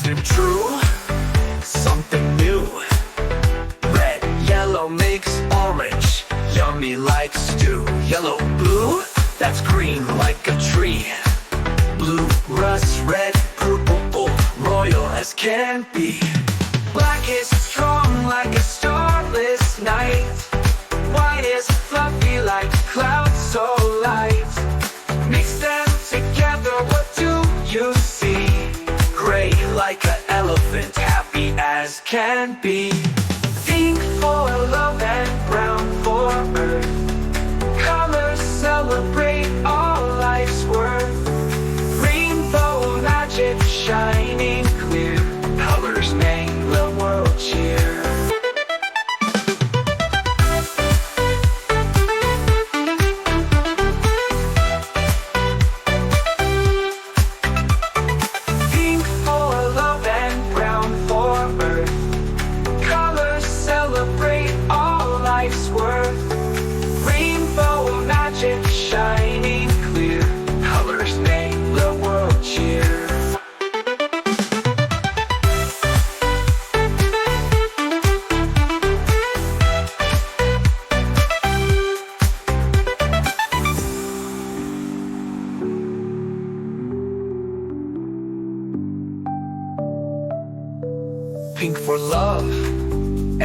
something true, something new. Red, yellow makes orange, yummy like stew. Yellow, blue, that's green like a tree. Blue, rust, red, purple, royal as can be. Black is strong like a starless night. White is fluffy like clouds so light. Mix them together, what do you see? Gray like an elephant, happy as can be.